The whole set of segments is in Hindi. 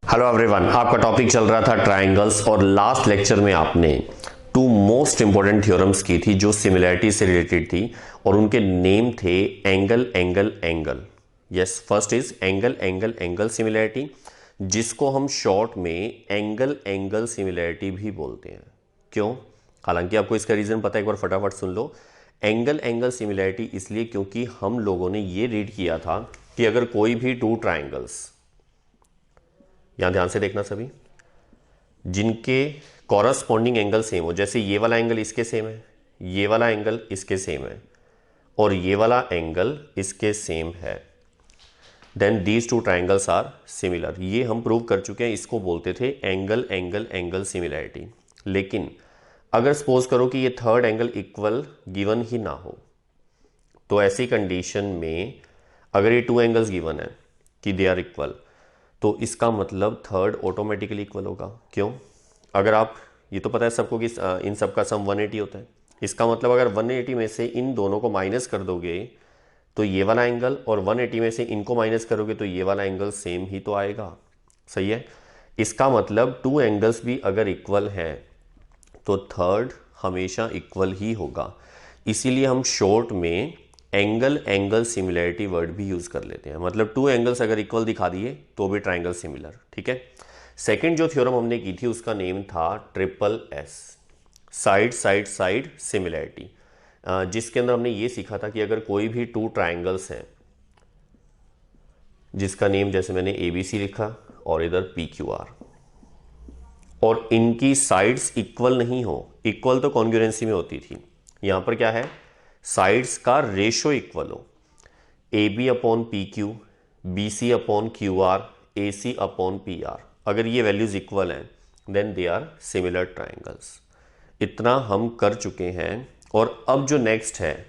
हेलो एवरीवन, आपका टॉपिक चल रहा था ट्रायंगल्स और लास्ट लेक्चर में आपने टू मोस्ट इंपॉर्टेंट थ्योरम्स की थी जो सिमिलैरिटी से रिलेटेड थी और उनके नेम थे angle angle angle. Yes, first is angle angle angle similarity, जिसको हम शॉर्ट में एंगल एंगल सिमिलैरिटी भी बोलते हैं। क्यों? हालांकि आपको इसका रीजन पता है, एक बार फटाफट सुन लो। एंगल एंगल सिमिलैरिटी इसलिए क्योंकि हम लोगों ने ये रीड किया था कि अगर कोई भी टू ट्रायंगल्स, यहां ध्यान से देखना सभी, जिनके कॉरस्पॉन्डिंग एंगल सेम हो, जैसे ये वाला एंगल इसके सेम है, ये वाला एंगल इसके सेम है और ये वाला एंगल इसके सेम है, then these two triangles are similar. ये हम प्रूव कर चुके हैं, इसको बोलते थे एंगल एंगल एंगल सिमिलैरिटी। लेकिन अगर सपोज करो कि ये थर्ड एंगल इक्वल गिवन ही ना हो, तो ऐसी कंडीशन में अगर ये टू एंगल्स गिवन है कि दे आर इक्वल, तो इसका मतलब थर्ड ऑटोमेटिकली इक्वल होगा। क्यों? अगर आप, ये तो पता है सबको कि इन सब का सम 180 होता है। इसका मतलब अगर 180 में से इन दोनों को माइनस कर दोगे तो ये वाला एंगल, और 180 में से इनको माइनस करोगे तो ये वाला एंगल सेम ही तो आएगा। सही है? इसका मतलब टू एंगल्स भी अगर इक्वल हैं तो थर्ड हमेशा इक्वल ही होगा। इसीलिए हम शॉर्ट में एंगल एंगल सिमिलैरिटी वर्ड भी यूज कर लेते हैं। मतलब टू एंगल्स अगर इक्वल दिखा दिए तो भी ट्रायंगल सिमिलर। ठीक है। सेकंड जो थ्योरम हमने की थी उसका नेम था triple S, side side side similarity, जिसके अंदर हमने ये सीखा था कि अगर कोई भी टू ट्रायंगल्स हैं जिसका नेम जैसे मैंने एबीसी लिखा और इधर पी क्यू आर, और इनकी साइड्स इक्वल नहीं हो, इक्वल तो कॉन्ग्रुएंसी में होती थी, यहां पर क्या है, साइड्स का रेशो इक्वल हो, A B upon P Q, B C upon Q R, A C upon P R, अगर ये वैल्यूज इक्वल हैं then they are similar triangles. इतना हम कर चुके हैं। और अब जो नेक्स्ट है,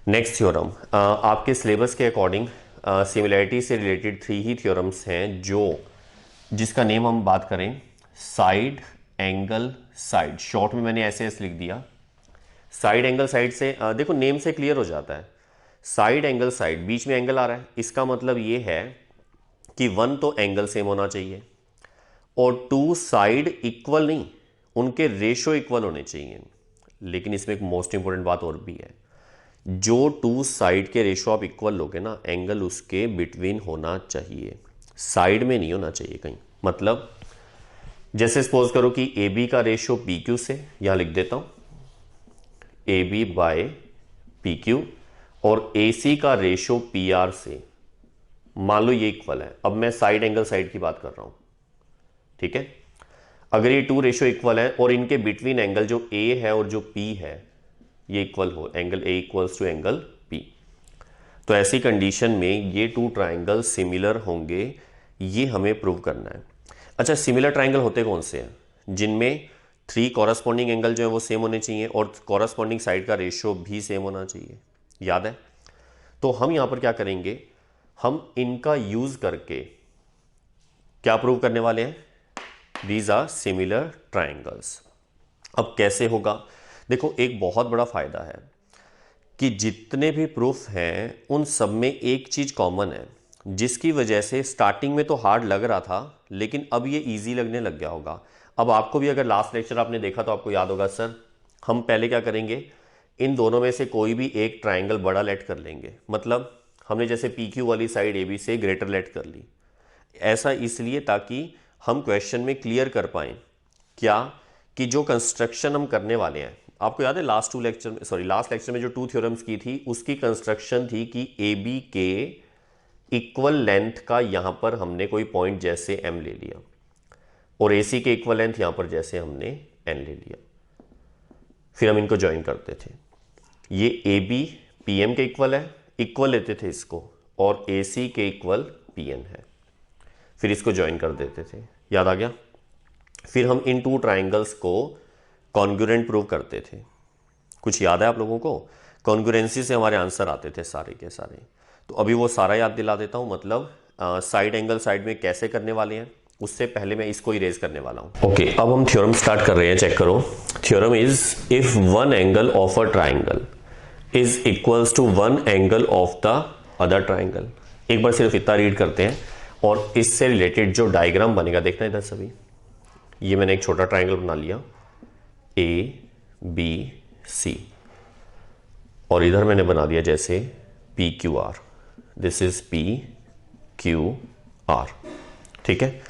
नेक्स्ट थ्योरम, आपके सिलेबस के अकॉर्डिंग सिमिलैरिटी से रिलेटेड 3 ही थ्योरम्स हैं, जो जिसका नेम हम बात करें साइड एंगल साइड, शॉर्ट में मैंने ऐसे लिख दिया। साइड एंगल साइड से देखो नेम से क्लियर हो जाता है। साइड एंगल साइड, बीच में एंगल आ रहा है, इसका मतलब ये है कि 1 तो एंगल सेम होना चाहिए और 2 साइड इक्वल नहीं, उनके रेशो इक्वल होने चाहिए। लेकिन इसमें एक मोस्ट इंपॉर्टेंट बात और भी है, जो 2 साइड के रेशो आप इक्वल लोगे ना, एंगल उसके बिटवीन होना चाहिए, साइड में नहीं होना चाहिए कहीं। मतलब जैसे सपोज करो कि ए बी का रेशो पी क्यू से, यहां लिख देता हूं A B by P Q, और ए सी का रेशो पी आर से, मान लो ये इक्वल है। अब मैं साइड एंगल साइड की बात कर रहा हूं। ठीक है। अगर ये 2 रेशो इक्वल है और इनके बिटवीन एंगल जो ए है और जो पी है ये इक्वल हो, angle A equals to angle P, तो ऐसी कंडीशन में ये 2 ट्राइंगल सिमिलर होंगे, ये हमें प्रूव करना है। अच्छा, सिमिलर ट्राइंगल होते कौन से हैं? जिनमें 3 कॉरस्पॉन्डिंग एंगल जो है वो सेम होने चाहिए और कॉरस्पॉन्डिंग साइड का रेशियो भी सेम होना चाहिए। याद है? तो हम यहां पर क्या करेंगे, हम इनका यूज करके क्या प्रूव करने वाले हैं, दीज आर सिमिलर ट्राइंगल्स। अब कैसे होगा? देखो, एक बहुत बड़ा फायदा है कि जितने भी प्रूफ हैं उन सब में एक चीज कॉमन है, जिसकी वजह से स्टार्टिंग में तो हार्ड लग रहा था लेकिन अब ये इजी लगने लग गया होगा। अब आपको भी अगर लास्ट लेक्चर आपने देखा तो आपको याद होगा, सर हम पहले क्या करेंगे, इन दोनों में से कोई भी एक ट्राइंगल बड़ा लेट कर लेंगे। मतलब हमने जैसे पी क्यू वाली साइड ए बी से ग्रेटर लेट कर ली, ऐसा इसलिए ताकि हम क्वेश्चन में क्लियर कर पाएं क्या, कि जो कंस्ट्रक्शन हम करने वाले हैं, आपको याद है लास्ट लेक्चर में जो 2 थ्योरम्स की थी उसकी कंस्ट्रक्शन थी कि ए बी के इक्वल लेंथ का यहां पर हमने कोई पॉइंट जैसे एम ले लिया और ए सी के इक्वल लेंथ यहां पर जैसे हमने एन ले लिया, फिर हम इनको ज्वाइन करते थे। ये ए बी पी एम के इक्वल है, इक्वल लेते थे इसको, और ए सी के इक्वल पी एन है, फिर इसको ज्वाइन कर देते थे। याद आ गया? फिर हम इन 2 ट्राइंगल्स को कॉन्ग्रुएंट प्रूव करते थे। कुछ याद है आप लोगों को? कॉन्ग्रुएंसी से हमारे आंसर आते थे सारे के सारे। तो अभी वो सारा याद दिला देता हूं। मतलब साइड एंगल साइड में कैसे करने वाले हैं, उससे पहले मैं इसको इरेज करने वाला हूं। ओके, अब हम थ्योरम स्टार्ट कर रहे हैं। चेक करो, theorem is if one angle of a triangle is equals to one angle of the other triangle. एक बार सिर्फ इतना रीड करते हैं और इससे रिलेटेड जो डायग्राम बनेगा देखना इधर सभी, ये मैंने एक छोटा ट्राइंगल बना लिया ABC और इधर मैंने बना दिया जैसे PQR, दिस इज PQR, ठीक है।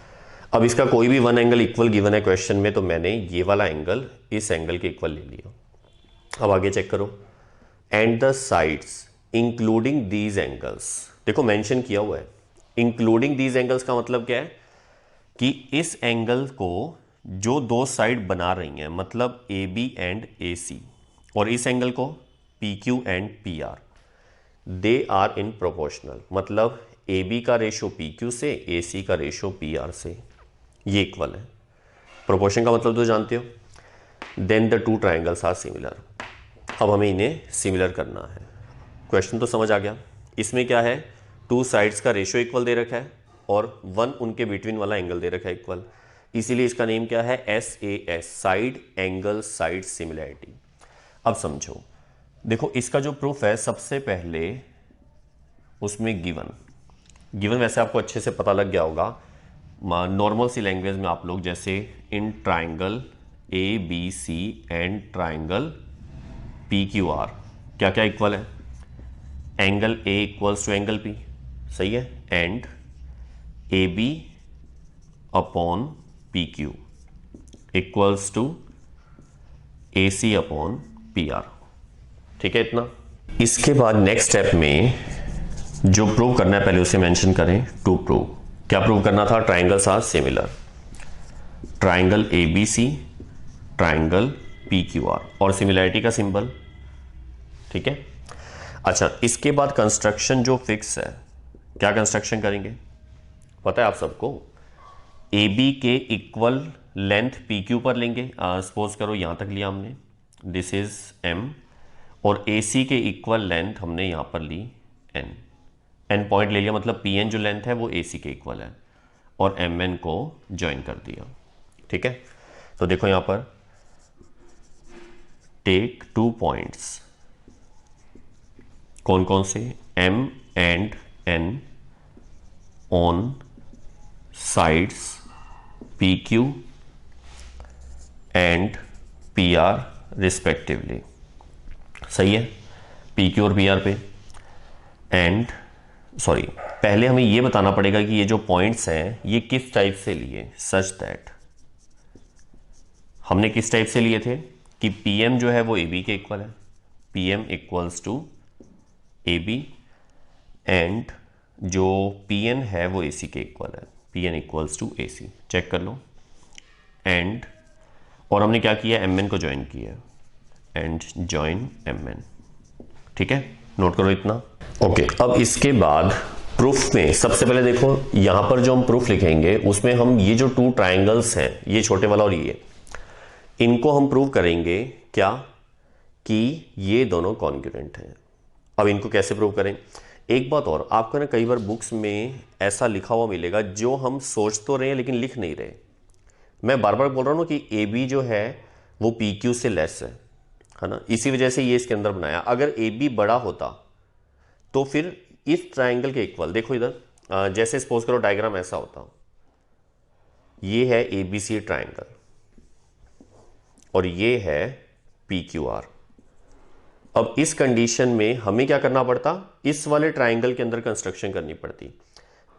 अब इसका कोई भी वन एंगल इक्वल गिवन है क्वेश्चन में, तो मैंने ये वाला एंगल इस एंगल के इक्वल ले लिया। अब आगे चेक करो, and the sides including these angles, देखो मेंशन किया हुआ है इंक्लूडिंग दीज एंगल्स का मतलब क्या है कि इस एंगल को जो दो साइड बना रही हैं, मतलब AB एंड AC, और इस एंगल को PQ and PR, they are in proportional, मतलब AB का रेशो PQ से, AC का रेशो PR से, ये इक्वल है। प्रोपोर्शन का मतलब तो जानते हो, then the two triangles are similar. अब हमें इन्हें सिमिलर करना है। क्वेश्चन तो समझ आ गया। इसमें क्या है, टू साइड्स का रेशो इक्वल दे रखा है और वन उनके बिटवीन वाला एंगल दे रखा है इक्वल, इसीलिए इसका नेम क्या है, SAS, side angle side similarity. अब समझो, देखो इसका जो प्रूफ है, सबसे पहले उसमें गिवन वैसे आपको अच्छे से पता लग गया होगा, नॉर्मल सी लैंग्वेज में आप लोग, जैसे in triangle ABC and triangle PQR क्या क्या इक्वल है, angle A equals to angle P, सही है, and AB upon PQ equals to AC upon PR, ठीक है इतना। इसके बाद नेक्स्ट स्टेप में जो प्रूव करना है पहले उसे मेंशन करें, टू प्रूव। क्या प्रूव करना था, triangles are similar, triangle ABC, triangle PQR और सिमिलैरिटी का सिंबल, ठीक है। अच्छा, इसके बाद कंस्ट्रक्शन जो फिक्स है, क्या कंस्ट्रक्शन करेंगे पता है आप सबको, AB के इक्वल लेंथ PQ पर लेंगे, सपोज करो यहां तक लिया हमने, दिस इज M, और AC के इक्वल लेंथ हमने यहां पर ली N पॉइंट ले लिया, मतलब PN जो लेंथ है वो AC के इक्वल है, और MN को ज्वाइन कर दिया, ठीक है। तो देखो यहां पर टेक 2 पॉइंट्स, कौन कौन से, M and N on sides PQ and PR respectively, सही है, PQ और PR पे। एंड सॉरी, पहले हमें ये बताना पड़ेगा कि ये जो पॉइंट्स हैं ये किस टाइप से लिए, सच दैट हमने किस टाइप से लिए थे कि PM जो है वो AB के इक्वल है, PM equals to AB, and जो PN है वो AC के इक्वल है, PN equals to AC, check कर लो। एंड और हमने क्या किया, MN को ज्वाइन किया, एंड ज्वाइन MN, ठीक है, नोट करो इतना। ओके, अब इसके बाद प्रूफ में सबसे पहले देखो, यहां पर जो हम प्रूफ लिखेंगे उसमें हम ये जो टू ट्राइंगल्स हैं, ये छोटे वाला और ये, इनको हम प्रूव करेंगे क्या, कि ये दोनों कॉन्ग्रुएंट हैं। अब इनको कैसे प्रूव करें, एक बात और, आपको ना कई बार बुक्स में ऐसा लिखा हुआ मिलेगा जो हम सोच तो रहे हैं लेकिन लिख नहीं रहे। मैं बार बार बोल रहा हूं कि AB जो है वो PQ से लेस है ना, इसी वजह से ये इसके अंदर बनाया। अगर AB बड़ा होता तो फिर इस ट्राइंगल के इक्वल, देखो इधर जैसे सपोज करो डायग्राम ऐसा होता, ये है ABC ट्राइंगल और ये है PQR। अब इस कंडीशन में हमें क्या करना पड़ता, इस वाले ट्राइंगल के अंदर कंस्ट्रक्शन करनी पड़ती,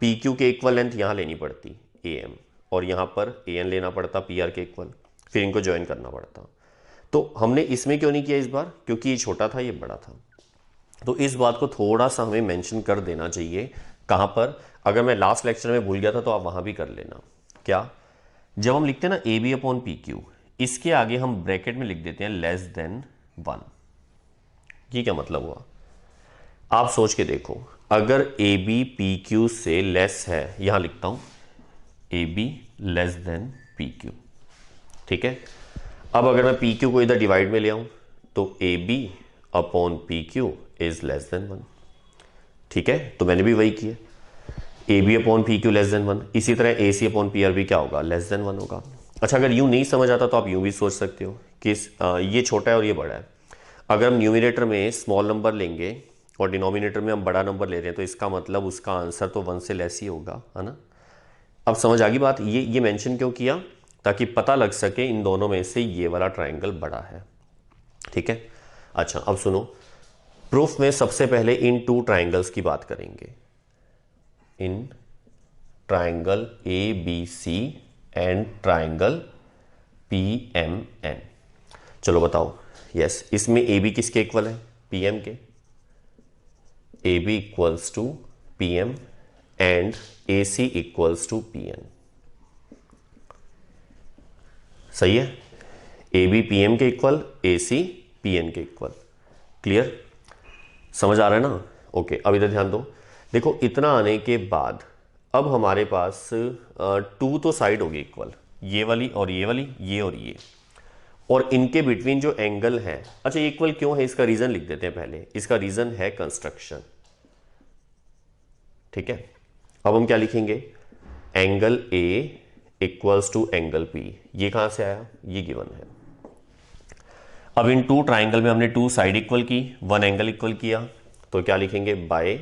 PQ के इक्वल लेंथ यहां लेनी पड़ती AM, और यहां पर AN लेना पड़ता PR के इक्वल, फिर इनको ज्वाइन करना पड़ता। तो हमने इसमें क्यों नहीं किया इस बार, क्योंकि ये छोटा था ये बड़ा था। तो इस बात को थोड़ा सा हमें मेंशन कर देना चाहिए, कहां पर, अगर मैं लास्ट लेक्चर में भूल गया था तो आप वहां भी कर लेना। क्या, जब हम लिखते हैं ना AB अपॉन PQ, इसके आगे हम ब्रैकेट में लिख देते हैं लेस देन 1। ये क्या मतलब हुआ, आप सोच के देखो, अगर AB PQ से लेस है, यहां लिखता हूं AB लेस देन PQ, ठीक है। अब अगर मैं PQ को इधर डिवाइड में ले आऊं तो AB upon PQ is less than 1, ठीक है। तो मैंने भी वही किया, AB upon PQ less than 1, इसी तरह AC अपॉन PR भी क्या होगा, लेस देन 1 होगा। अच्छा, अगर यूं नहीं समझ आता तो आप यूं भी सोच सकते हो कि ये छोटा है और ये बड़ा है। अगर हम न्यूमिनेटर में स्मॉल नंबर लेंगे और डिनोमिनेटर में हम बड़ा नंबर ले रहे हैं, तो इसका मतलब उसका आंसर तो 1 से लेस ही होगा, है ना। अब समझ आ गई बात, ये मेंशन क्यों किया, ताकि पता लग सके इन दोनों में से ये वाला ट्राइंगल बड़ा है। ठीक है, अच्छा अब सुनो, प्रूफ में सबसे पहले इन टू ट्राइंगल्स की बात करेंगे, in triangle A B C and triangle P M N. चलो बताओ, यस इसमें ए बी किसके इक्वल है, पी एम के, A B equals to P M and A C equals to P N. सही है, ए बी पी एम के equal, A C P N के इक्वल। क्लियर, समझ आ रहा है ना? ओके, अब इधर ध्यान दो, देखो इतना आने के बाद अब हमारे पास टू तो साइड होगी इक्वल, ये वाली और ये वाली, ये और ये, और इनके बिटवीन जो एंगल है, अच्छा इक्वल क्यों है इसका रीजन लिख देते हैं पहले, इसका रीजन है कंस्ट्रक्शन। ठीक है, अब हम क्या लिखेंगे, angle A equals to angle P, ये कहां से आया, ये गिवन है। अब इन टू ट्राइंगल में हमने टू साइड इक्वल की, वन एंगल इक्वल किया, तो क्या लिखेंगे, बाय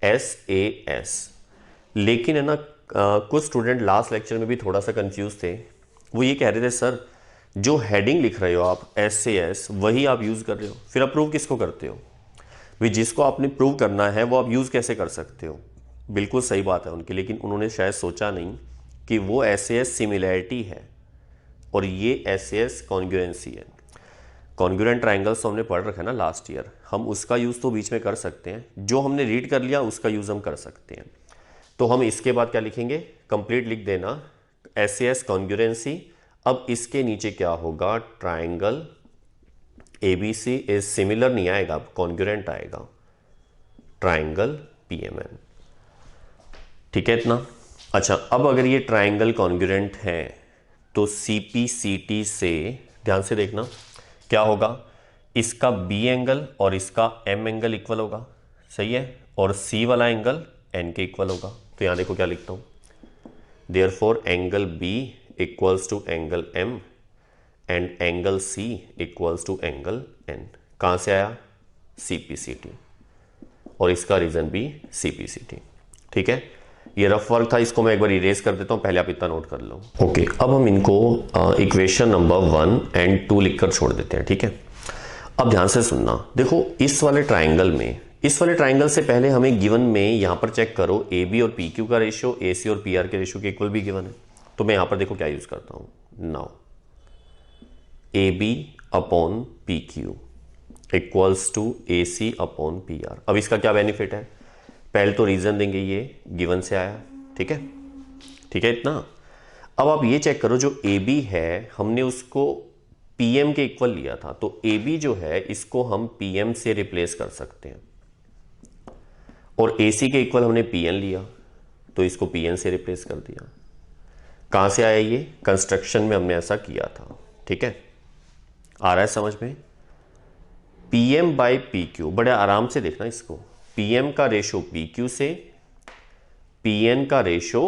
एस ए एस। लेकिन है ना कुछ स्टूडेंट लास्ट लेक्चर में भी थोड़ा सा कंफ्यूज थे, वो ये कह रहे थे सर जो हेडिंग लिख रहे हो आप एस से एस वही आप यूज कर रहे हो, फिर आप प्रूव किसको करते हो भाई, जिसको आपने प्रूव करना है वो आप यूज कैसे कर सकते हो। बिल्कुल सही बात है उनकी, लेकिन उन्होंने शायद सोचा नहीं कि वो एस ए एस सिमिलैरिटी है और ये एस ए एस कॉन्ग्रुएंसी है। कॉन्ग्रुएंट ट्राइंगल्स तो हमने पढ़ रखा है ना लास्ट ईयर, हम उसका यूज़ तो बीच में कर सकते हैं, जो हमने रीड कर लिया उसका यूज़ हम कर सकते हैं। तो हम इसके बाद क्या लिखेंगे, कंप्लीट लिख देना एस ए एस कॉन्ग्रुएंसी। अब इसके नीचे क्या होगा, triangle A B C is similar नहीं आएगा, अब कॉन्ग्रुएंट आएगा, ट्राइंगल पी एम एन। ठीक है इतना। अच्छा अब अगर ये ट्राइंगल कॉन्ग्रुएंट है तो सी पी सी टी से, ध्यान से देखना क्या होगा, इसका बी एंगल और इसका एम एंगल इक्वल होगा, सही है, और सी वाला एंगल एन के इक्वल होगा। तो यहां देखो क्या लिखता हूं, therefore angle B equals to angle M and angle C equals to angle N. कहां से आया, सी पी सी टी, और इसका रीजन भी सी पी सी टी। ठीक है, ये रफ वर्क था, इसको मैं एक बार इरेज कर देता हूं, पहले आप इतना नोट कर लो। ओके, अब हम इनको इक्वेशन नंबर 1 एंड 2 लिखकर छोड़ देते हैं। ठीक है, अब ध्यान से सुनना, देखो इस वाले ट्राइंगल में, इस वाले ट्राइंगल से पहले हमें गिवन में यहां पर चेक करो, ए बी और पी क्यू का रेशियो ए सी और पी आर के रेशियो के इक्वल भी गिवन है। तो मैं यहां पर देखो क्या यूज करता हूं, now A B upon P Q equals to A C upon P R. अब इसका क्या बेनिफिट है, पहले तो रीजन देंगे ये गिवन से आया। ठीक है, ठीक है इतना। अब आप ये चेक करो, जो ए बी है हमने उसको पी एम के इक्वल लिया था, तो ए बी जो है इसको हम पी एम से रिप्लेस कर सकते हैं, और ए सी के इक्वल हमने पी एन लिया तो इसको पी एन से रिप्लेस कर दिया। कहां से आया ये, कंस्ट्रक्शन में हमने ऐसा किया था। ठीक है, आ रहा है समझ में, P M by P Q, बड़े आराम से देखना इसको, पी एम का रेशो पी क्यू से, पी एन का रेशो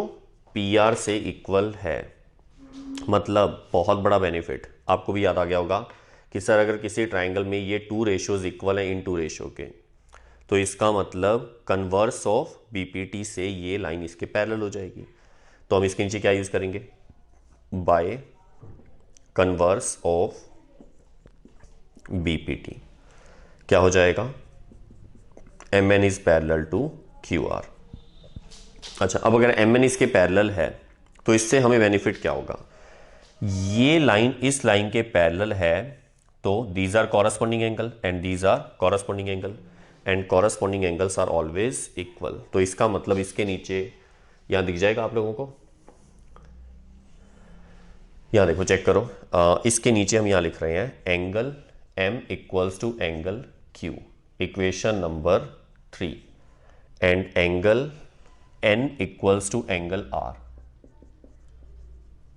पी आर से इक्वल है। मतलब बहुत बड़ा बेनिफिट, आपको भी याद आ गया होगा कि सर अगर किसी ट्राइंगल में ये टू रेशियोज इक्वल हैं इन टू रेशियो के, तो इसका मतलब कन्वर्स ऑफ बीपीटी से ये लाइन इसके पैरेलल हो जाएगी। तो हम इसके नीचे क्या यूज करेंगे, बाय कन्वर्स ऑफ बीपीटी, क्या हो जाएगा, M N is parallel to Q R. अच्छा अब अगर एम एन इसके पैरेलल है तो इससे हमें बेनिफिट क्या होगा, ये लाइन इस लाइन के पैरेलल है, तो these are corresponding angle and these are corresponding angle and corresponding angles are always equal. तो इसका मतलब इसके नीचे यहां दिख जाएगा आप लोगों को, यहां देखो चेक करो, इसके नीचे हम यहां लिख रहे हैं angle M equals to angle Q, equation number 3, and angle N equals to angle R,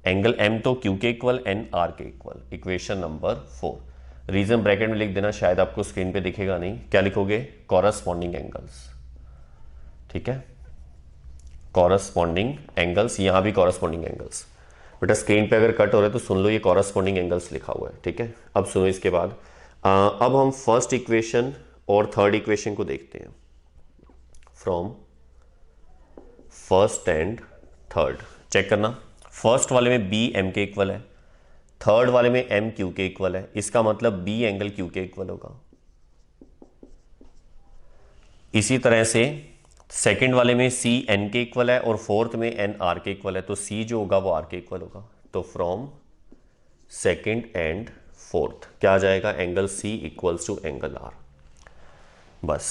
angle M तो क्यू के इक्वल एन आर के equal, equation number 4। Reason bracket में लिख देना, शायद आपको स्क्रीन पे दिखेगा नहीं, क्या लिखोगे, कॉरस्पॉन्डिंग एंगल्स। ठीक है, कॉरस्पॉन्डिंग एंगल्स, यहां भी कॉरस्पॉन्डिंग एंगल्स, बेटा स्क्रीन पे अगर कट हो रहा है तो सुन लो, ये कॉरस्पॉन्डिंग एंगल्स लिखा हुआ है। ठीक है, अब सुनो इसके बाद अब हम फर्स्ट इक्वेशन और थर्ड इक्वेशन को देखते हैं, from first and third. Check करना, फर्स्ट वाले में बी एम के इक्वल है, थर्ड वाले में एम क्यू के इक्वल है, इसका मतलब बी एंगल क्यू के इक्वल होगा। इसी तरह से सेकंड वाले में सी एन के इक्वल है और फोर्थ में एन आर के इक्वल है, तो सी जो होगा वो आर के इक्वल होगा। तो फ्रॉम सेकंड एंड फोर्थ क्या आ जाएगा, angle C equals to angle R. बस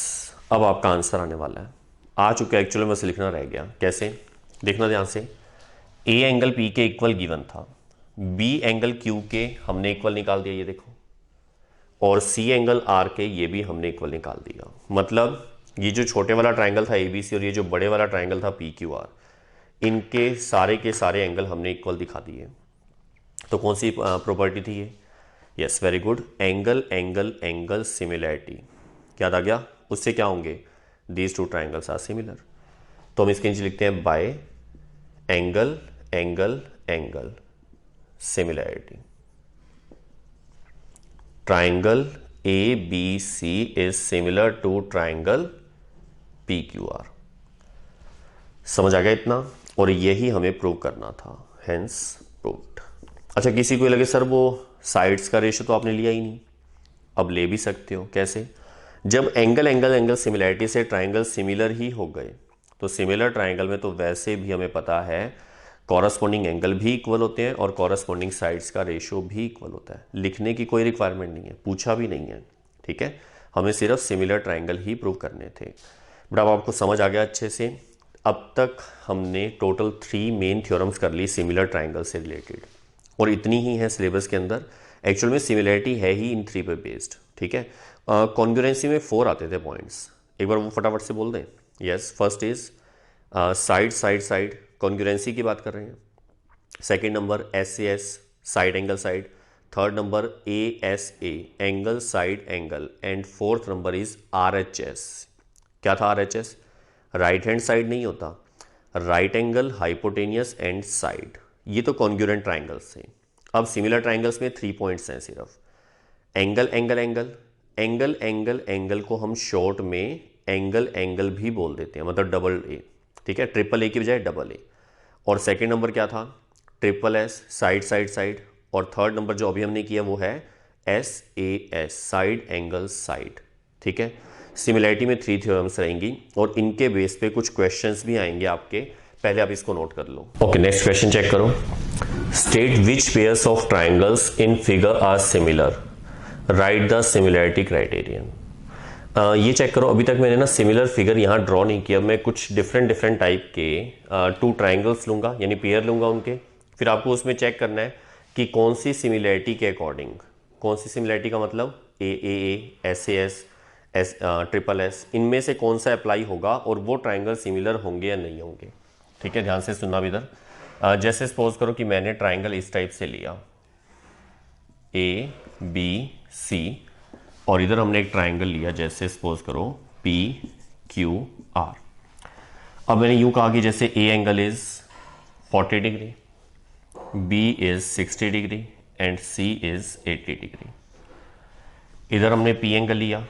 अब आपका आंसर आने वाला है, आ चुका है एक्चुअली, बस लिखना रह गया। कैसे, देखना ध्यान से, ए एंगल पी के इक्वल गिवन था, बी एंगल क्यू के हमने इक्वल निकाल दिया, ये देखो, और सी एंगल आर के ये भी हमने इक्वल निकाल दिया। मतलब ये जो छोटे वाला ट्रायंगल था एबीसी और ये जो बड़े वाला ट्रायंगल था पी क्यू आर, इनके सारे के सारे एंगल हमने इक्वल दिखा दिए। तो कौन सी प्रॉपर्टी थी ये, yes very good, angle angle angle similarity. क्या आ गया, उससे क्या होंगे, these two triangles are similar. तो हम इसके नीचे लिखते हैं by angle angle angle similarity. Triangle A B C is similar to triangle P Q R. समझ आ गया इतना, और यही हमें प्रूव करना था, हेंस प्रूव्ड। अच्छा, किसी को लगे सर वो साइड्स का रेशियो तो आपने लिया ही नहीं, अब ले भी सकते हो। कैसे, जब एंगल एंगल एंगल सिमिलैरिटी से ट्रायंगल सिमिलर ही हो गए, तो सिमिलर ट्रायंगल में तो वैसे भी हमें पता है कॉरस्पॉन्डिंग एंगल भी इक्वल होते हैं और कॉरस्पॉन्डिंग साइड्स का रेशियो भी इक्वल होता है। लिखने की कोई रिक्वायरमेंट नहीं है, पूछा भी नहीं है, ठीक है, हमें सिर्फ सिमिलर ट्रायंगल ही प्रूव करने थे। बट अब आपको समझ आ गया अच्छे से। अब तक हमने टोटल 3 मेन थ्योरम्स कर ली सिमिलर ट्रायंगल से रिलेटेड, और इतनी ही है सिलेबस के अंदर। एक्चुअल में सिमिलैरिटी है ही इन 3 पे बेस्ड, ठीक है। कॉन्ग्रुएंसी में 4 आते थे पॉइंट्स, एक बार वो फटाफट से बोल दें। Yes, first is side side side, congruency की बात कर रहे हैं। Second number S A S, side angle side. Third number A S A, angle side angle. And fourth number is R H S. क्या था R H S, right hand side नहीं होता, right angle hypotenuse and side. ये तो कॉन्ग्रुएंट ट्राइंगल्स थे। अब सिमिलर ट्राइंगल्स में 3 पॉइंट्स हैं सिर्फ, angle angle angle, angle angle angle को हम शॉर्ट में एंगल एंगल भी बोल देते हैं, मतलब डबल ए, ठीक है, ट्रिपल ए की बजाय डबल ए। और सेकंड नंबर क्या था, triple S, side side side. और थर्ड नंबर जो अभी हमने किया वो है S A S, side angle side, ठीक है। सिमिलैरिटी में 3 थ्योरम्स रहेंगी और इनके बेस पे कुछ क्वेश्चंस भी आएंगे आपके, पहले आप इसको नोट कर लो। ओके, नेक्स्ट क्वेश्चन चेक करो। State which pairs of triangles in figure are similar, write the similarity criterion. ये चेक करो, अभी तक मैंने ना सिमिलर फिगर यहाँ ड्रॉ नहीं किया, मैं कुछ डिफरेंट टाइप के 2 ट्राइंगल्स लूँगा, यानी पेयर लूँगा उनके, फिर आपको उसमें चेक करना है कि कौन सी सिमिलैरिटी के अकॉर्डिंग, कौन सी सिमिलैरिटी का मतलब A S A S, S triple S, इनमें से कौन सा अप्लाई होगा और वो ट्राइंगल सिमिलर होंगे या नहीं होंगे, ठीक है। ध्यान से सुनना भी इधर। जैसे सपोज करो कि मैंने ट्राइंगल इस टाइप से लिया ए बी सी, और इधर हमने एक ट्राइंगल लिया जैसे सपोज करो पी क्यू आर। अब मैंने यूं कहा कि जैसे A angle is 40 degree, B is 60 degree and C is 80 degree. इधर हमने पी एंगल लिया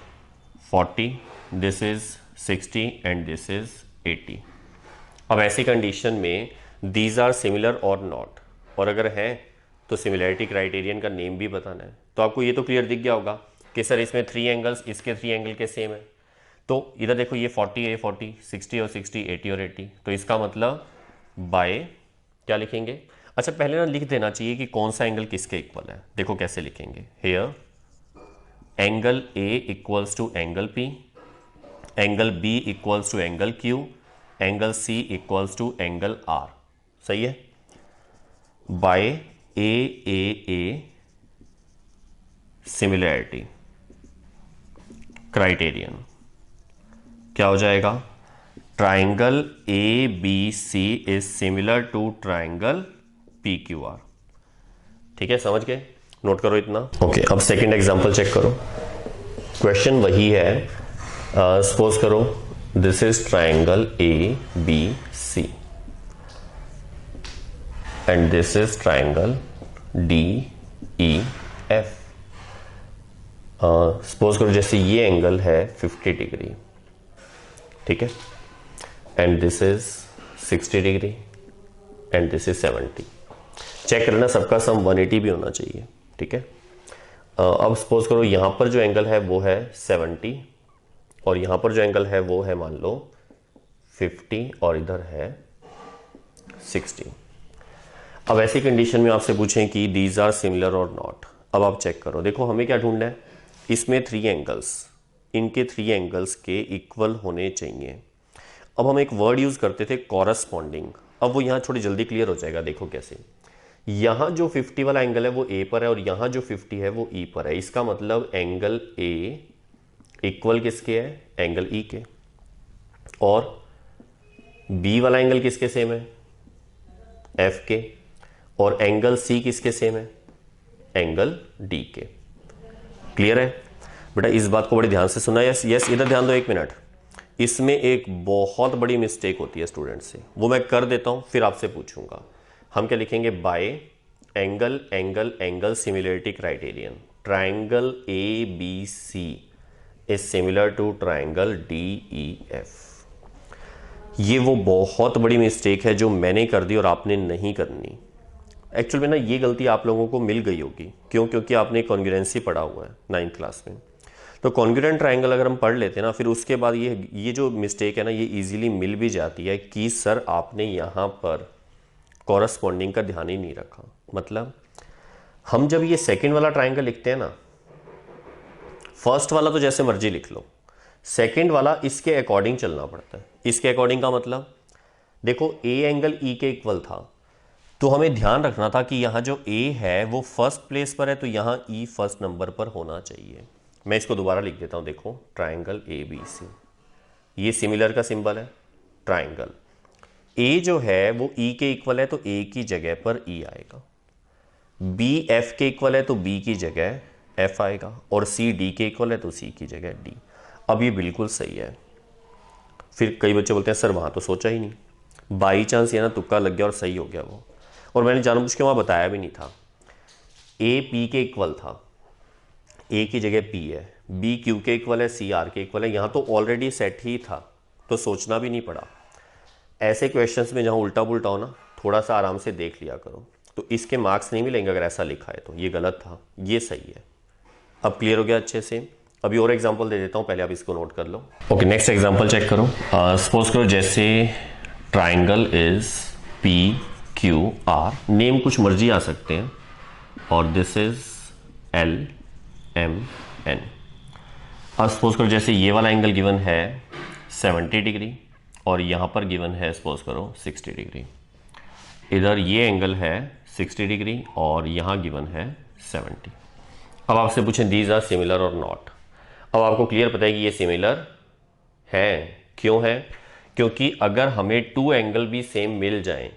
40, this is 60 and this is 80। अब ऐसी कंडीशन में दीज आर सिमिलर और नॉट, और अगर हैं तो सिमिलैरिटी क्राइटेरियन का नेम भी बताना है। तो आपको ये तो क्लियर दिख गया होगा कि सर इसमें 3 एंगल्स, इसके 3 एंगल के सेम है। तो इधर देखो ये 40 है 40, 60 और 60, 80 और 80, तो इसका मतलब बाय क्या लिखेंगे। अच्छा, पहले ना लिख देना चाहिए कि कौन सा एंगल किसके इक्वल है। देखो कैसे लिखेंगे, here angle A equals to angle P, angle B equals to angle Q, angle C equals to angle R. सही है, बाय ए सिमिलैरिटी क्राइटेरियन क्या हो जाएगा, triangle A B C is similar to triangle P Q R. ठीक है, समझ गए, नोट करो इतना। ओके, अब सेकंड एग्जांपल चेक करो। क्वेश्चन वही है, सपोज करो this is triangle A B C and this is triangle D E F. Suppose करो जैसे ये एंगल है 50 डिग्री, ठीक है, and this is 60 degree and this is 70। Check करना सबका सम 180 भी होना चाहिए, ठीक है। अब सपोज करो यहां पर जो एंगल है वो है 70 और यहां पर जो एंगल है वो है मान लो 50 और इधर है 60। अब ऐसी कंडीशन में आपसे पूछें कि दीज आर सिमिलर और नॉट। अब आप चेक करो, देखो हमें क्या ढूंढना है, इसमें 3 एंगल्स, इनके 3 एंगल्स के इक्वल होने चाहिए। अब हम एक वर्ड यूज करते थे कॉरस्पॉन्डिंग, अब वो यहां थोड़ी जल्दी क्लियर हो जाएगा। देखो कैसे, यहां जो 50 वाला एंगल है वो ए पर है और यहां जो 50 है वो ई पर है। इसका मतलब एंगल ए इक्वल किसके है, एंगल ई के। और बी वाला एंगल किसके सेम है, एफ के। और एंगल सी किसके सेम है, एंगल डी के। क्लियर है बेटा, इस बात को बड़े ध्यान से सुना। यस यस, इधर ध्यान दो एक मिनट। इसमें एक बहुत बड़ी मिस्टेक होती है स्टूडेंट से, वो मैं कर देता हूं फिर आपसे पूछूंगा। हम क्या लिखेंगे, by angle angle angle similarity criterion triangle A B C is similar to triangle D E F. ये वो बहुत बड़ी मिस्टेक है जो मैंने कर दी और आपने नहीं करनी। एक्चुअल में ना ये गलती आप लोगों को मिल गई होगी, क्यों, क्योंकि आपने कॉन्ग्रुएंसी पढ़ा हुआ है 9th क्लास में। तो कॉन्ग्रुएंट ट्राइंगल अगर हम पढ़ लेते हैं ना, फिर उसके बाद ये जो मिस्टेक है ना, ये इजीली मिल भी जाती है कि सर आपने यहाँ पर कॉरस्पॉन्डिंग का ध्यान ही नहीं रखा। मतलब हम जब ये सेकंड वाला ट्राइंगल लिखते हैं ना, फर्स्ट वाला तो जैसे मर्जी लिख लो, सेकंड वाला इसके अकॉर्डिंग चलना पड़ता है। इसके अकॉर्डिंग का मतलब देखो, ए एंगल ई के इक्वल था, तो हमें ध्यान रखना था कि यहाँ जो ए है वो फर्स्ट प्लेस पर है, तो यहाँ ई फर्स्ट नंबर पर होना चाहिए। मैं इसको दोबारा लिख देता हूँ, देखो ट्राइंगल ए बी सी, ये सिमिलर का सिंबल है। ट्राइंगल ए जो है वो ई के इक्वल है, तो ए की जगह पर ई आएगा। बी एफ के इक्वल है तो बी की जगह एफ आएगा, और सी डी के इक्वल है तो सी की जगह डी। अब ये बिल्कुल सही है। फिर कई बच्चे बोलते हैं सर वहां तो सोचा ही नहीं, बाई चांस ये ना तुक्का लग गया और सही हो गया वो, और मैंने जानबूझ के वहां बताया भी नहीं था। ए पी के इक्वल था, ए की जगह पी है, बी क्यू के इक्वल है, सी आर के इक्वल है, यहां तो ऑलरेडी सेट ही था तो सोचना भी नहीं पड़ा। ऐसे क्वेश्चंस में जहां उल्टा पुल्टा हो ना, थोड़ा सा आराम से देख लिया करो, तो इसके मार्क्स नहीं मिलेंगे अगर ऐसा लिखा है तो। ये गलत था, ये सही है। अब क्लियर हो गया अच्छे से। अभी और एग्जांपल दे देता हूं, पहले आप इसको नोट कर लो। ओके, नेक्स्ट एग्जांपल चेक करो। सपोज करो जैसे triangle is P Q R, name कुछ मर्जी आ सकते हैं, और this is L M N. अब सपोज करो जैसे ये वाला एंगल गिवन है 70 डिग्री और यहां पर गिवन है सपोज करो 60 डिग्री। इधर ये एंगल है 60 डिग्री और यहां गिवन है 70। अब आपसे पूछें दीज आर सिमिलर और नॉट। अब आपको क्लियर पता है कि ये सिमिलर है। क्यों है? क्योंकि अगर हमें 2 एंगल भी सेम मिल जाएं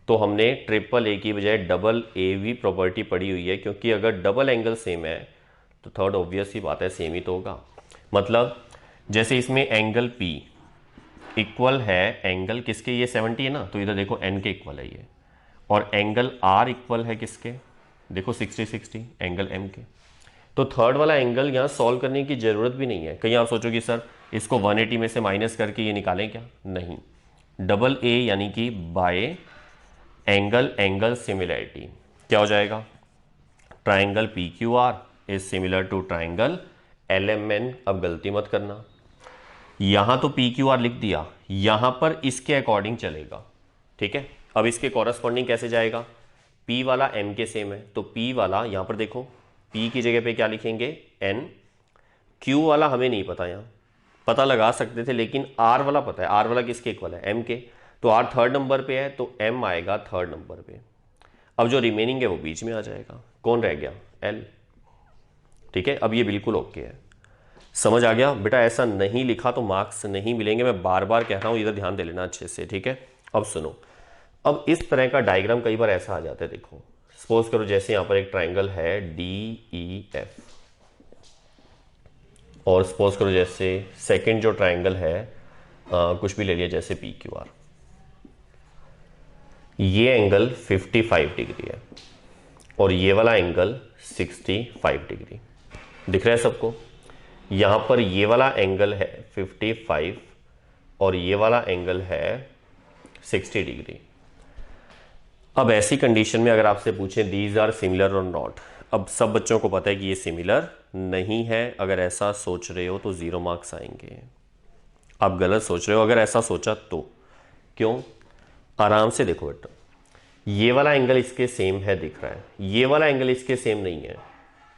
तो हमने ट्रिपल ए की बजाय डबल ए भी प्रॉपर्टी पढ़ी हुई है, क्योंकि अगर डबल एंगल सेम है तो थर्ड ऑब्वियस ही बात है सेम ही तो होगा। मतलब जैसे इसमें एंगल P इक्वल है एंगल किसके, ये 70 है ना, तो इधर देखो n के इक्वल है ये, और एंगल R इक्वल है किसके, देखो 60 एंगल M के। तो थर्ड वाला एंगल यहाँ सॉल्व करने की जरूरत भी नहीं है। कहीं आप सोचोगे सर इसको 180 में से माइनस करके ये निकालें क्या, नहीं। डबल ए यानी कि बाय एंगल एंगल सिमिलरिटी क्या हो जाएगा, triangle P Q R is similar to triangle L M N. अब गलती मत करना, यहां तो पी क्यू आर लिख दिया, यहां पर इसके अकॉर्डिंग चलेगा, ठीक है। अब इसके कॉरस्पॉन्डिंग कैसे जाएगा, पी वाला एम के सेम है, तो पी वाला यहां पर देखो पी की जगह पे क्या लिखेंगे एन, क्यू वाला हमें नहीं पता, यहां पता लगा सकते थे लेकिन आर वाला पता है, आर वाला किसके इक्वल है एम के, तो आर थर्ड नंबर पे है तो एम आएगा थर्ड नंबर पे। अब जो रिमेनिंग है वो बीच में आ जाएगा, कौन रह गया एल, ठीक है। अब ये बिल्कुल ओके है, समझ आ गया बेटा। ऐसा नहीं लिखा तो मार्क्स नहीं मिलेंगे, मैं बार बार कह रहा हूं, इधर ध्यान दे लेना अच्छे से, ठीक है। अब सुनो, अब इस तरह का डायग्राम कई बार ऐसा आ जाता है, देखो सपोज करो जैसे यहां पर एक ट्राइंगल है डी ई एफ, और सपोज करो जैसे सेकंड जो ट्राइंगल है कुछ भी ले लिया जैसे पी क्यू आर, ये एंगल 55 डिग्री है और ये वाला एंगल 65 डिग्री, दिख रहा है सबको। यहां पर ये वाला एंगल है 55 और ये वाला एंगल है 60 डिग्री। अब ऐसी कंडीशन में अगर आपसे पूछें दीज आर सिमिलर और नॉट, अब सब बच्चों को पता है कि ये सिमिलर नहीं है। अगर ऐसा सोच रहे हो तो 0 मार्क्स आएंगे। आप गलत सोच रहे हो अगर ऐसा सोचा तो। क्यों? आराम से देखो बेटा, ये वाला एंगल इसके सेम है दिख रहा है, ये वाला एंगल इसके सेम नहीं है,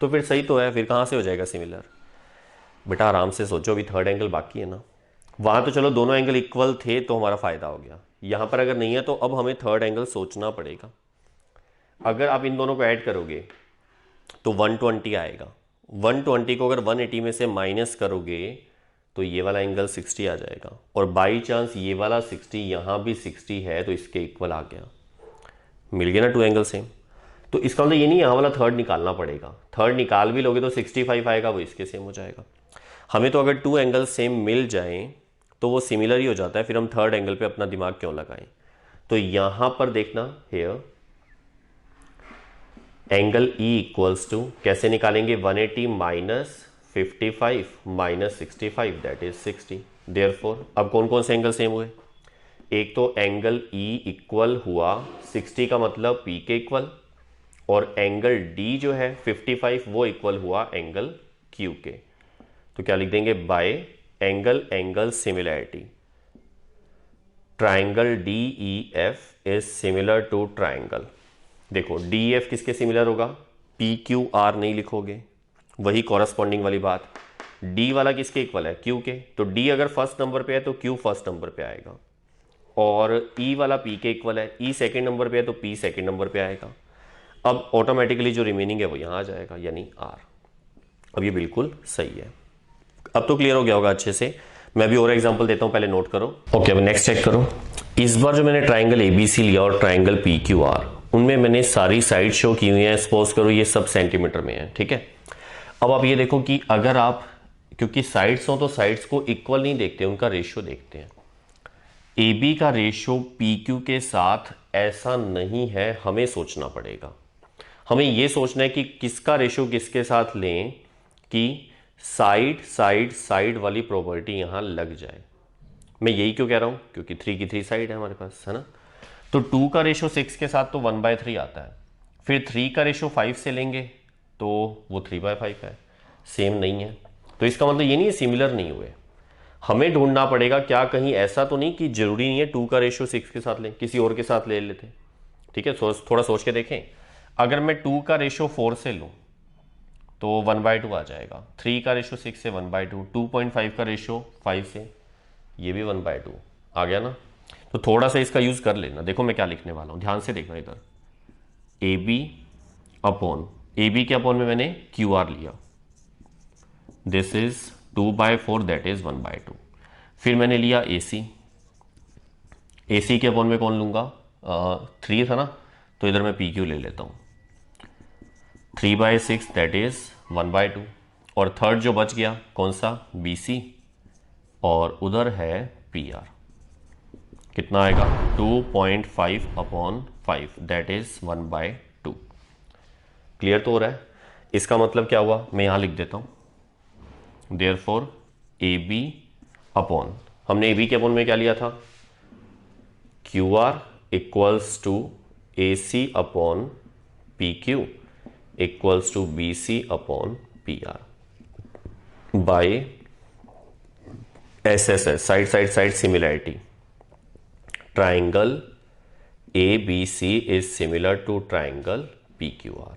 तो फिर सही तो है, फिर कहाँ से हो जाएगा सिमिलर? बेटा आराम से सोचो, अभी थर्ड एंगल बाकी है ना। वहाँ तो चलो दोनों एंगल इक्वल थे तो हमारा फायदा हो गया, यहाँ पर अगर नहीं है तो अब हमें थर्ड एंगल सोचना पड़ेगा। अगर आप इन दोनों को ऐड करोगे तो 120 आएगा। 120 को अगर 180 में से माइनस करोगे तो ये वाला एंगल 60 आ जाएगा, और बाई चांस ये वाला 60 यहाँ भी 60 है तो इसके इक्वल आ गया। मिल गया ना टू एंगल सेम। तो इसका मतलब ये नहीं यहाँ वाला थर्ड निकालना पड़ेगा, थर्ड निकाल भी लोगे तो 65 आएगा, वो इसके सेम हो जाएगा। हमें तो अगर टू एंगल सेम मिल जाएं तो वो सिमिलर ही हो जाता है, फिर हम थर्ड एंगल पे अपना दिमाग क्यों लगाएं। तो यहां पर देखना, here angle E equals to कैसे निकालेंगे, 180 minus 55 minus 65 that is 60। Therefore अब कौन कौन से एंगल सेम हुए? एक तो एंगल E इक्वल हुआ 60 का मतलब P के इक्वल, और एंगल D जो है 55 वो इक्वल हुआ एंगल Q के। तो क्या लिख देंगे, by angle similarity triangle DEF is similar to triangle. देखो DEF किसके सिमिलर होगा? PQR नहीं लिखोगे, वही कॉरस्पॉन्डिंग वाली बात। D वाला किसके इक्वल है? Q के, तो D अगर फर्स्ट नंबर पे है तो Q फर्स्ट नंबर पे आएगा, और E वाला P के इक्वल है, E सेकेंड नंबर पे है तो P सेकेंड नंबर पे आएगा। अब ऑटोमेटिकली जो रिमेनिंग है वो यहां आ जाएगा, यानी R। अब ये बिल्कुल सही है। अब तो क्लियर हो गया होगा अच्छे से। मैं भी और एग्जांपल देता हूं, पहले नोट करो। ओके, अब नेक्स्ट चेक करो। इस बार जो मैंने ट्राइंगल ABC लिया और ट्राइंगल PQR, उनमें मैंने सारी साइड शो की हुई है। सपोज करो ये सब सेंटीमीटर में है, ठीक है। अब आप ये देखो कि अगर आप, क्योंकि साइड्स हो तो साइड्स को इक्वल नहीं देखते, उनका रेशियो देखते हैं। AB का रेशियो PQ के साथ ऐसा नहीं है, हमें सोचना पड़ेगा। हमें ये सोचना है कि किसका रेशियो किसके साथ लें कि साइड वाली प्रॉपर्टी यहां लग जाए। मैं यही क्यों कह रहा हूं, क्योंकि 3 की 3 साइड है हमारे पास, है ना। तो 2 का रेशियो 6 के साथ तो 1/3 आता है, फिर 3 का रेशियो 5 से लेंगे तो वो 3/5 है, सेम नहीं है। तो इसका मतलब ये नहीं है सिमिलर नहीं हुए। हमें ढूंढना पड़ेगा क्या कहीं ऐसा तो नहीं कि जरूरी नहीं है 2 का रेशियो 6 के साथ लें, किसी और के साथ ले लेते। ठीक है, थोड़ा सोच के देखें। अगर मैं 2 का रेशियो 4 से लूं तो 1/2 आ जाएगा, 3 का रेशियो 6 से 1/2, 2.5 का रेशियो 5 से, ये भी 1/2 आ गया ना। तो थोड़ा सा इसका यूज कर लेना। देखो मैं क्या लिखने वाला हूं, ध्यान से देखना इधर। AB अपॉन, AB के अपॉन में मैंने QR लिया, दिस इज 2/4 दैट इज 1/2। फिर मैंने लिया AC के अपॉन में कौन लूंगा, 3 था ना, तो इधर मैं PQ ले लेता हूं, 3/6 दैट इज 1/2। और थर्ड जो बच गया कौन सा, BC, और उधर है PR। कितना आएगा, 2.5 अपॉन 5 दैट इज 1/2। क्लियर तो हो रहा है। इसका मतलब क्या हुआ, मैं यहां लिख देता हूं, देयरफॉर AB अपॉन, हमने AB के अपॉन में क्या लिया था, QR equals to AC upon PQ equals to BC upon PR by SSS, side similarity. Triangle ABC is similar to triangle PQR।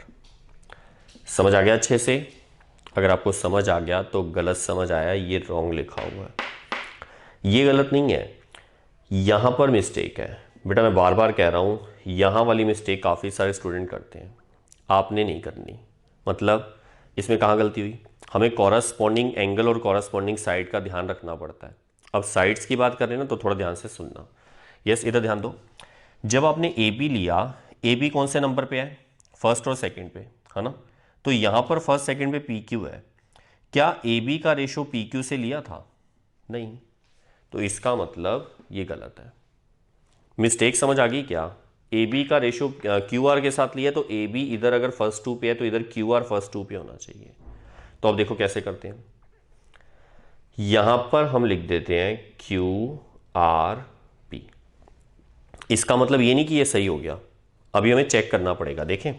समझ आ गया अच्छे से? अगर आपको समझ आ गया तो गलत समझ आया, ये रॉन्ग लिखा हुआ है, ये गलत नहीं है, यहां पर मिस्टेक है। बेटा मैं बार बार कह रहा हूं, यहां वाली मिस्टेक काफ़ी सारे स्टूडेंट करते हैं, आपने नहीं करनी। मतलब इसमें कहाँ गलती हुई, हमें कॉरस्पॉन्डिंग एंगल और कॉरस्पॉन्डिंग साइड का ध्यान रखना पड़ता है। अब साइड्स की बात कर रहे हैं ना, तो थोड़ा ध्यान से सुनना। यस, इधर ध्यान दो। जब आपने AB लिया, AB कौन से नंबर पे है, फर्स्ट और सेकंड पे, है ना। तो यहां पर फर्स्ट सेकंड पे PQ है, क्या AB का रेशो PQ से लिया था? नहीं। तो इसका मतलब ये गलत है। मिस्टेक समझ आ गई क्या? AB का रेशो QR के साथ लिया, तो AB इधर अगर फर्स्ट 2 पे है तो इधर QR फर्स्ट 2 पे होना चाहिए। तो अब देखो कैसे करते हैं, यहां पर हम लिख देते हैं QRP। इसका मतलब ये नहीं कि ये सही हो गया, अभी हमें चेक करना पड़ेगा। देखें,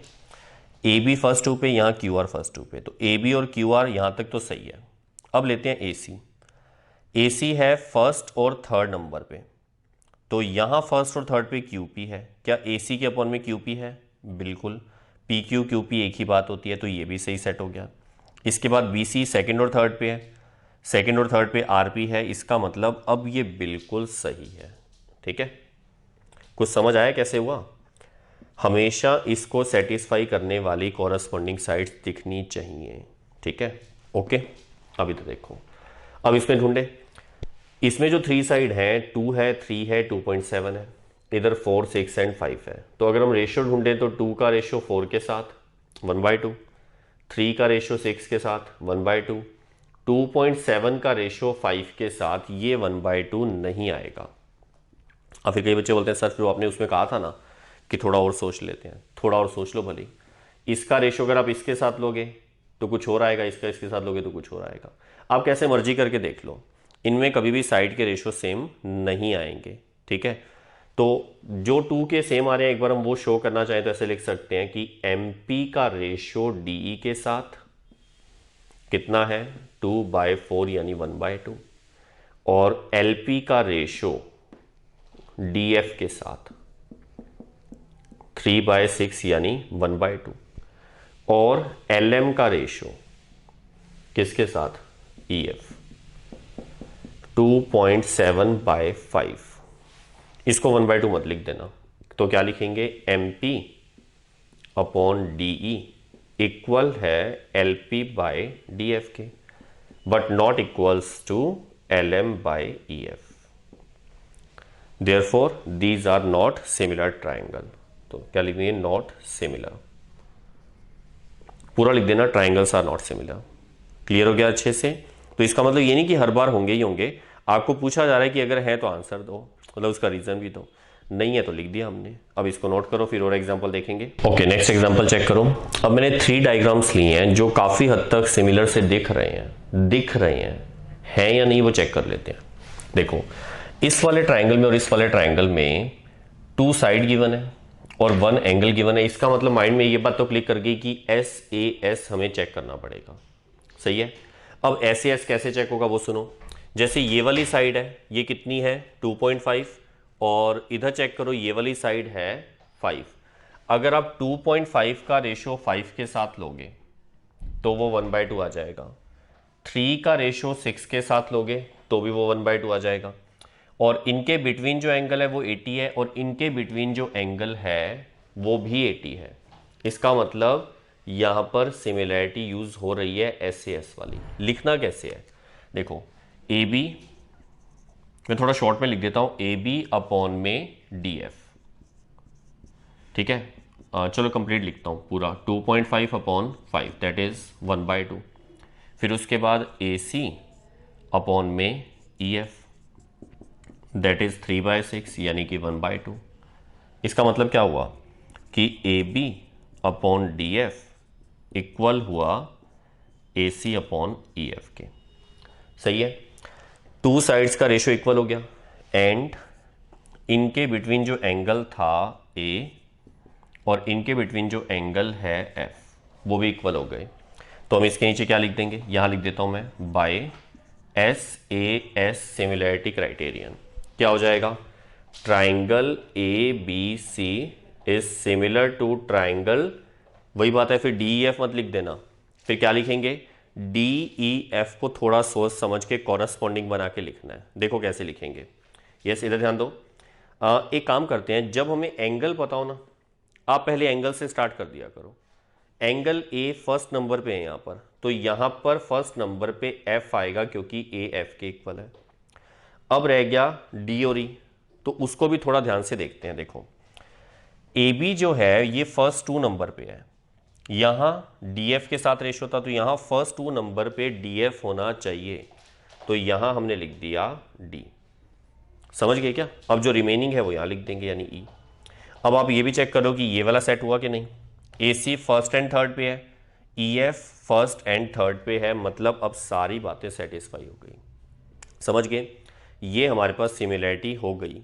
ए बी फर्स्ट टू पे, यहाँ क्यू आर फर्स्ट टू पे, तो ए बी और क्यू आर यहाँ तक तो सही है। अब लेते हैं ए सी। ए सी है फर्स्ट और थर्ड नंबर पे, तो यहाँ फर्स्ट और थर्ड पे क्यू पी है। क्या ए सी के अपॉन में क्यू पी है? बिल्कुल, पी क्यू क्यू पी एक ही बात होती है, तो ये भी सही सेट हो गया। इसके बाद बी सी सेकेंड और थर्ड पे है, सेकेंड और थर्ड पे आर पी है, इसका मतलब अब ये बिल्कुल सही है। ठीक है, कुछ समझ आया कैसे हुआ? हमेशा इसको सेटिस्फाई करने वाली कॉरस्पॉन्डिंग साइड्स दिखनी चाहिए। ठीक है, ओके। अभी तो देखो, अब इसमें ढूंढे, इसमें जो 3 साइड है, 2 है, 3 है, 2.7 है, इधर 4, 6 एंड 5 है। तो अगर हम रेशियो ढूंढे तो 2 का रेशियो 4 के साथ 1/2, 3 का रेशियो 6 के साथ 1/2, 2.7 का रेशियो 5 के साथ ये 1/2 नहीं आएगा। अब फिर कई बच्चे बोलते हैं सर फिर आपने उसमें कहा था ना कि थोड़ा और सोच लेते हैं। थोड़ा और सोच लो भले, इसका रेशियो अगर आप इसके साथ लोगे तो कुछ और आएगा, इसका इसके साथ लोगे तो कुछ और आएगा। आप कैसे मर्जी करके देख लो, इनमें कभी भी साइड के रेशियो सेम नहीं आएंगे। ठीक है, तो जो 2 के सेम आ रहे हैं, एक बार हम वो शो करना चाहें तो ऐसे लिख सकते हैं कि MP का रेशियो DE के साथ कितना है? 2/4 यानी 1/2, और LP का रेशियो DF के साथ 3/6 यानी 1/2, और LM का रेशियो किसके साथ? EF 2.7/5। इसको 1/2 मत लिख देना, तो क्या लिखेंगे? MP अपॉन DE इक्वल है LP/DF के, but not equals to LM/EF। Therefore these are not similar triangle. तो क्या लिख देंगे? Not similar. पूरा लिख देना, triangles are not similar. Clear हो गया अच्छे से? तो इसका मतलब ये नहीं कि हर बार होंगे ही होंगे, आपको पूछा जा रहा है कि अगर है तो आंसर दो, मतलब उसका रीजन भी दो, नहीं है तो लिख दिया हमने। अब इसको नोट करो, फिर और एग्जांपल देखेंगे। ओके, नेक्स्ट एग्जांपल चेक करो। अब मैंने 3 डायग्राम्स लिए हैं जो काफी हद तक सिमिलर से दिख रहे हैं या नहीं वो चेक कर लेते हैं। देखो, इस वाले ट्राइंगल में और इस वाले ट्राइंगल में 2 साइड गिवन है और 1 एंगल गिवन है। इसका मतलब माइंड में ये बात तो क्लिक कर गई कि SAS हमें चेक करना पड़ेगा। सही है, अब SAS कैसे चेक होगा वो सुनो। जैसे ये वाली साइड है, ये कितनी है? 2.5, और इधर चेक करो, ये वाली साइड है 5। अगर आप 2.5 का रेशियो 5 के साथ लोगे तो वो 1/2 आ जाएगा। 3 का रेशियो 6 के साथ लोगे तो भी वो 1/2 आ जाएगा, और इनके बिटवीन जो एंगल है वो 80 है, और इनके बिटवीन जो एंगल है वो भी 80 है। इसका मतलब यहां पर सिमिलैरिटी यूज हो रही है SAS वाली। लिखना कैसे है? देखो, AB, मैं थोड़ा शॉर्ट में लिख देता हूं, AB अपॉन में DF। ठीक है, चलो कंप्लीट लिखता हूं पूरा, 2.5 अपॉन 5 दैट इज 1/2। फिर उसके बाद AC अपॉन में EF दैट इज 3/6 यानी कि 1/2। इसका मतलब क्या हुआ कि AB अपॉन DF इक्वल हुआ AC अपॉन EF के। सही है, 2 साइड्स का रेशियो इक्वल हो गया, एंड इनके बिटवीन जो एंगल था A और इनके बिटवीन जो एंगल है F वो भी इक्वल हो गए। तो हम इसके नीचे क्या लिख देंगे? यहां लिख देता हूं मैं, बाय SAS सिमिलैरिटी क्राइटेरियन। क्या हो जाएगा? Triangle ABC is similar to triangle, वही बात है, फिर DEF मत लिख देना। फिर क्या लिखेंगे? DEF को थोड़ा सोच समझ के कॉरस्पॉन्डिंग बना के लिखना है। देखो कैसे लिखेंगे। यस, इधर ध्यान दो। एक काम करते हैं, जब हमें एंगल पता हो ना, आप पहले एंगल से स्टार्ट कर दिया करो। एंगल A फर्स्ट नंबर पे है यहां पर, तो यहां पर फर्स्ट नंबर पे F आएगा क्योंकि A F के इक्वल है। अब रह गया D और E, तो उसको भी थोड़ा ध्यान से देखते हैं। देखो, AB जो है ये फर्स्ट 2 नंबर पे है, यहां DF के साथ रेशियो था, तो यहां फर्स्ट 2 नंबर पे DF होना चाहिए, तो यहां हमने लिख दिया D। समझ गए क्या? अब जो रिमेनिंग है वो यहां लिख देंगे यानी E। अब आप ये भी चेक करो कि ये वाला सेट हुआ कि नहीं। AC फर्स्ट एंड थर्ड पे है, EF फर्स्ट एंड थर्ड पे है, मतलब अब सारी बातें सेटिस्फाई हो गई। समझ गए? ये हमारे पास सिमिलैरिटी हो गई।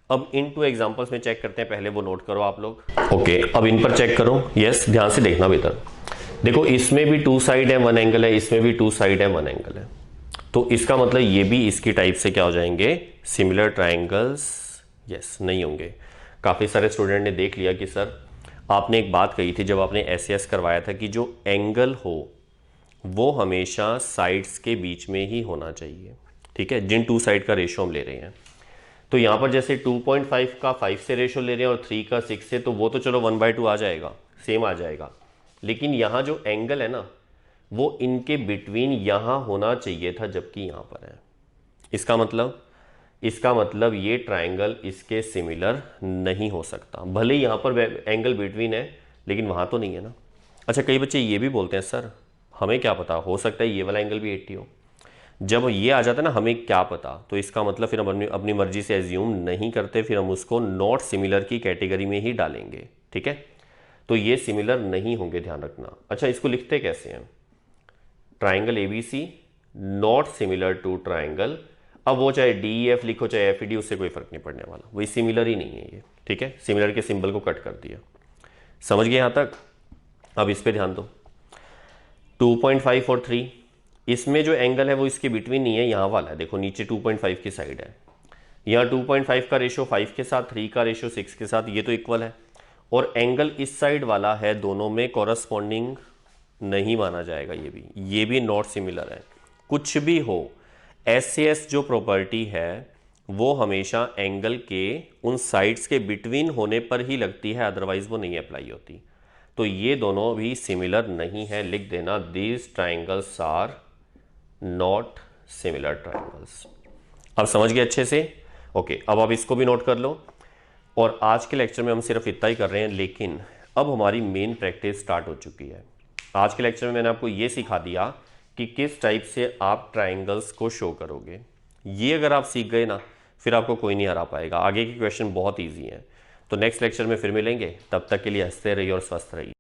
अब इन 2 एग्जांपल्स में चेक करते हैं, पहले वो नोट करो आप लोग। ओके, अब इन पर चेक करो। यस, ध्यान से देखना बेहतर। देखो, इसमें भी 2 साइड है 1 एंगल है, इसमें भी 2 साइड है 1 एंगल है, तो इसका मतलब ये भी इसकी टाइप से क्या हो जाएंगे, सिमिलर ट्राइंगल्स। यस, नहीं होंगे। काफी सारे स्टूडेंट ने देख लिया कि सर आपने एक बात कही थी जब आपने एसएस करवाया था कि जो एंगल हो वो हमेशा साइड्स के बीच में ही होना चाहिए। ठीक है, जिन 2 साइड का रेशो हम ले रहे हैं, तो यहां पर जैसे 2.5 का 5 से रेशो ले रहे हैं और 3 का 6 से, तो वो तो चलो 1/2 आ जाएगा, सेम आ जाएगा। लेकिन यहां जो एंगल है ना, वो इनके बिटवीन यहां होना चाहिए था, जबकि यहां पर है। इसका मतलब ये ट्राइंगल इसके सिमिलर नहीं हो सकता। भले ही यहां पर एंगल बिटवीन है, लेकिन वहां तो नहीं है ना। अच्छा, कई बच्चे ये भी बोलते हैं सर हमें क्या पता, हो सकता है ये वाला एंगल भी 80 हो। जब ये आ जाता है ना हमें क्या पता, तो इसका मतलब फिर हम अपनी मर्जी से एज्यूम नहीं करते, फिर हम उसको नॉट सिमिलर की कैटेगरी में ही डालेंगे। ठीक है, तो ये सिमिलर नहीं होंगे, ध्यान रखना। अच्छा, इसको लिखते कैसे हैं, triangle ABC not similar to triangle. अब वो चाहे DEF लिखो चाहे FED, उससे कोई फर्क नहीं पड़ने वाला, वही सिमिलर ही नहीं है ये। ठीक है, सिमिलर के सिंबल को कट कर दिया। समझ गए यहां तक? अब इस पे ध्यान दो, 2.5 और 3, इसमें जो एंगल है वो इसके बिटवीन नहीं है, यहां वाला है। देखो नीचे 2.5 की साइड है, यहाँ 2.5 का रेशो 5 के साथ, 3 का रेशो 6 के साथ, ये तो इक्वल है। और एंगल इस साइड वाला है, दोनों में कॉरस्पॉन्डिंग नहीं माना जाएगा, ये भी नॉट सिमिलर है। कुछ भी हो, एसएस जो प्रॉपर्टी है वो हमेशा एंगल के उन साइड्स के बिटवीन होने पर ही लगती है, अदरवाइज वो नहीं अप्लाई होती। तो ये दोनों भी सिमिलर नहीं है, लिख देना these triangles are not similar triangles. अब समझ गए अच्छे से? ओके, अब आप इसको भी नोट कर लो। और आज के लेक्चर में हम सिर्फ इतना ही कर रहे हैं, लेकिन अब हमारी मेन प्रैक्टिस स्टार्ट हो चुकी है। आज के लेक्चर में मैंने आपको ये सिखा दिया कि किस टाइप से आप ट्राइंगल्स को शो करोगे। ये अगर आप सीख गए ना, फिर आपको कोई नहीं हरा पाएगा। आगे के क्वेश्चन बहुत ईजी हैं। तो नेक्स्ट लेक्चर में फिर मिलेंगे, तब तक के लिए हंसते रहिए और स्वस्थ रहिए।